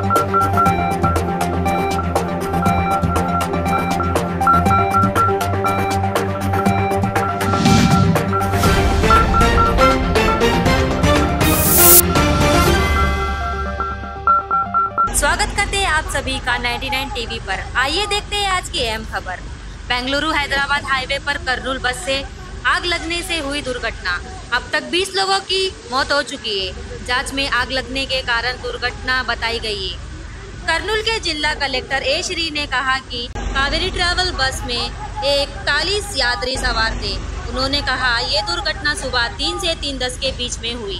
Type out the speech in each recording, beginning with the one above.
स्वागत करते हैं आप सभी का 99 टीवी पर। आइए देखते हैं आज की अहम खबर। बेंगलुरु हैदराबाद हाईवे पर कर्नूल बस से आग लगने से हुई दुर्घटना। अब तक 20 लोगों की मौत हो चुकी है। जांच में आग लगने के कारण दुर्घटना बताई गई है। कर्नूल के जिला कलेक्टर ए श्री ने कहा कि कावेरी ट्रैवल बस में 41 यात्री सवार थे। उन्होंने कहा ये दुर्घटना सुबह 3 से 3:10 के बीच में हुई।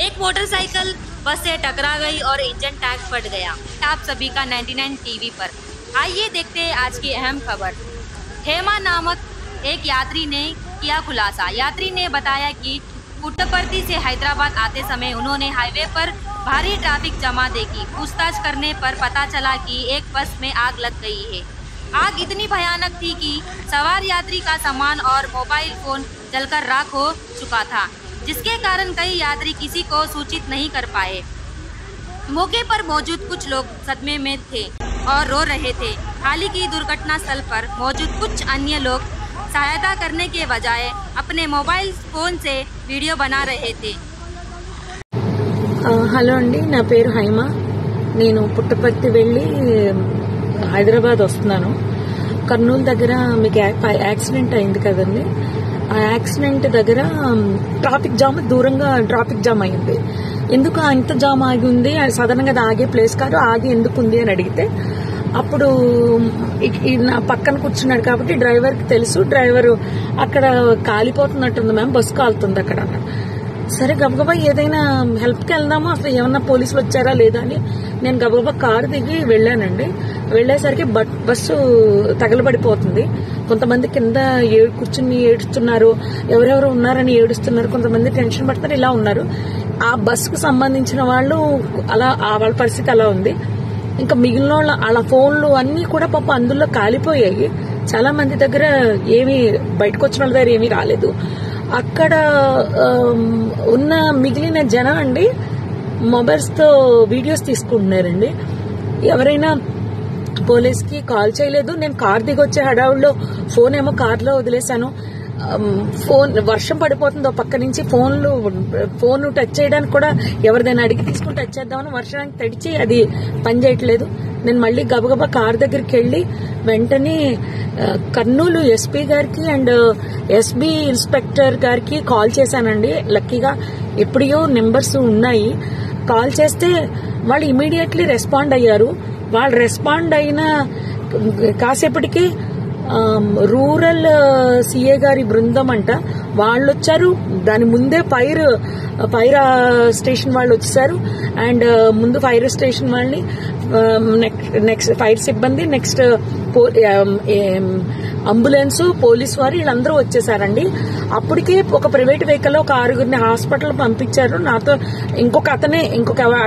एक मोटरसाइकिल बस से टकरा गई और इंजन टैंक फट गया। आप सभी का 99 टीवी पर। आइए देखते हैं आज की अहम खबर। हेमा नामक एक यात्री ने किया खुलासा। यात्री ने बताया कि पुट्टपर्ती से हैदराबाद आते समय उन्होंने हाईवे पर भारी ट्रैफिक जमा देखी। पूछताछ करने पर पता चला कि एक बस में आग लग गई है। आग इतनी भयानक थी कि सवार यात्री का सामान और मोबाइल फोन जलकर राख हो चुका था, जिसके कारण कई यात्री किसी को सूचित नहीं कर पाए। मौके पर मौजूद कुछ लोग सदमे में थे और रो रहे थे। हालांकि दुर्घटना स्थल पर मौजूद कुछ अन्य लोग सहायता करने के बजाय अपने मोबाइल फोन से वीडियो बना रहे थे। హలో అండి, నా పేరు హైమ. నేను పుట్టపర్తి వెళ్ళి హైదరాబాద్ వస్తున్నాను. కర్నూలు దగ్గర మీకు యాక్సిడెంట్ అయింది కదండి. ఆ యాక్సిడెంట్ దగ్గర ట్రాఫిక్ జామ్, దూరంగా ట్రాఫిక్ జామ్ అయింది. ఎందుకు ఇంత జామ్ ఆగి ఉంది, సాధారణంగా అది ఆగే ప్లేస్ కాదు, ఆగి ఎందుకు ఉంది అని అడిగితే అప్పుడు నా పక్కన కూర్చున్నాడు కాబట్టి డ్రైవర్కి తెలుసు. డ్రైవరు అక్కడ కాలిపోతున్నట్టుంది మ్యామ్, బస్సు కాలుతుంది అక్కడ అన్నాడు. సరే గబగబా ఏదైనా హెల్ప్కి వెళ్దాము, అసలు ఏమన్నా పోలీసులు వచ్చారా లేదా అని నేను గబగబా కారు దిగి వెళ్ళానండి. వెళ్లేసరికి బస్సు తగలబడిపోతుంది. కొంతమంది కింద కూర్చుని ఏడుస్తున్నారు, ఎవరెవరు ఉన్నారని ఏడుస్తున్నారు, కొంతమంది టెన్షన్ పడుతున్నారు, ఇలా ఉన్నారు. ఆ బస్సుకు సంబంధించిన వాళ్ళు అలా వాళ్ళ పరిస్థితి అలా ఉంది. ఇంకా మిగిలిన వాళ్ళ ఫోన్లు అన్ని కూడా పాప అందులో కాలిపోయాయి. చాలా మంది దగ్గర ఏమి బయటకు వచ్చిన వాళ్ళ దగ్గర ఏమీ రాలేదు. అక్కడ ఉన్న మిగిలిన జనం అండి మొబైల్స్ తో వీడియోస్ తీసుకుంటున్నారండి. ఎవరైనా పోలీస్ కి కాల్ చేయలేదు. నేను కార్ దిగి వచ్చే హడావుల్లో ఫోన్ ఏమో కార్లో వదిలేశాను. ఫోన్ వర్షం పడిపోతుంది పక్క నుంచి, ఫోన్ టచ్ చేయడానికి కూడా ఎవరిదైనా అడిగి తీసుకుని టచ్ చేద్దామని వర్షానికి తడిచి అది పని చేయట్లేదు. నేను మళ్ళీ గబగబా కార్ దగ్గరికి వెళ్లి వెంటనే కర్నూలు ఎస్పీ గారికి అండ్ ఎస్బీ ఇన్స్పెక్టర్ గారికి కాల్ చేశానండి. లక్కీగా ఎప్పుడో నెంబర్స్ ఉన్నాయి. కాల్ చేస్తే వాళ్ళు ఇమీడియట్లీ రెస్పాండ్ అయ్యారు. వాళ్ళు రెస్పాండ్ అయిన కాసేపటికి రూరల్ సిఏ గారి బృందం అంట వాళ్ళు వచ్చారు. దాని ముందే ఫైర్ స్టేషన్ వాళ్ళు వచ్చేసారు. అండ్ ముందు ఫైర్ స్టేషన్ వాళ్ళని, నెక్స్ట్ ఫైర్ సిబ్బంది, నెక్స్ట్ అంబులెన్స్, పోలీస్ వారు వీళ్ళందరూ వచ్చేసారండి. అప్పటికే ఒక ప్రైవేట్ వెహికల్ ఒక 6గురిని హాస్పిటల్ పంపించారు. నాతో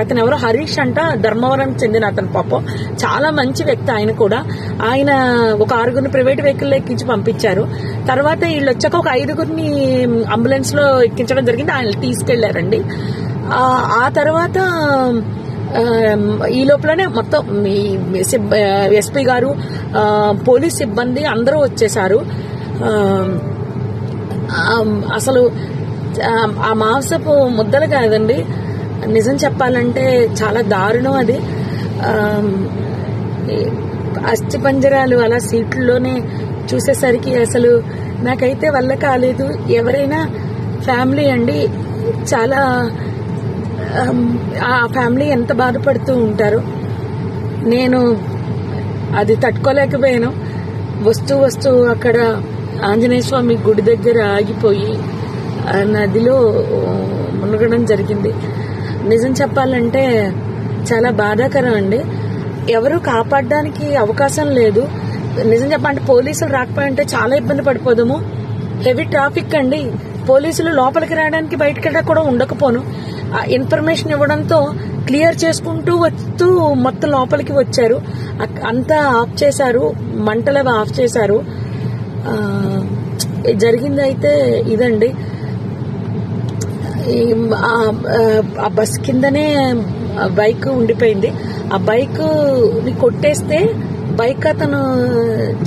అతను ఎవరో హరీష్ అంట, ధర్మవరం చెందిన అతను. పాపం చాలా మంచి వ్యక్తి ఆయన కూడా. ఆయన ఒక 6గురిని ప్రైవేట్ వెహికల్ ఎక్కించి పంపించారు. తర్వాత వీళ్ళు వచ్చాక ఒక 5గురిని అంబులెన్స్ లో ఎక్కించడం జరిగింది. ఆయన తీసుకెళ్లారండి. ఆ తర్వాత ఈ లోపలనే మొత్తం ఎస్పీ గారు, పోలీస్ సిబ్బంది అందరూ వచ్చేసారు. అసలు ఆ మాంసపు ముద్దలు కాదండి, నిజం చెప్పాలంటే చాలా దారుణం అది. అస్థి పంజరాలు అలా సీట్లలోనే చూసేసరికి అసలు నాకైతే వల్ల కాలేదు. ఎవరైనా ఫ్యామిలీ అండి, చాలా ఆ ఫ్యామిలీ ఎంత బాధపడుతూ ఉంటారో. నేను అది తట్టుకోలేకపోయాను. వస్తూ అక్కడ ఆంజనేయ స్వామి గుడి దగ్గర ఆగిపోయి నదిలో మునగడం జరిగింది. నిజం చెప్పాలంటే చాలా బాధాకరం అండి. ఎవరు కాపాడడానికి అవకాశం లేదు. నిజం చెప్పాలంటే పోలీసులు రాకపోయింటే చాలా ఇబ్బంది పడిపోదాము. హెవీ ట్రాఫిక్ అండి. పోలీసులు లోపలికి రావడానికి బయటకి కూడా ఉండకపోను. ఇన్ఫర్మేషన్ ఇవ్వడంతో క్లియర్ చేసుకుంటూ వస్తూ మొత్తం లోపలికి వచ్చారు. అంతా ఆఫ్ చేశారు, మంటలు ఆఫ్ చేశారు. జరిగింది అయితే ఇదండి. ఆ బస్ కిందనే బైక్ ఉండిపోయింది. ఆ బైక్ ని కొట్టేస్తే బైక్ అతను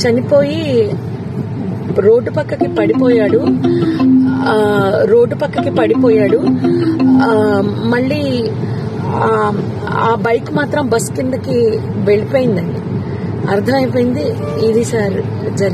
చనిపోయి రోడ్డు పక్కకి పడిపోయాడు. మళ్ళీ ఆ బైక్ మాత్రం బస్ కిందకి వెళ్ళిపోయిందండి. అర్థమైపోయింది ఇది సార్ జరిగింది.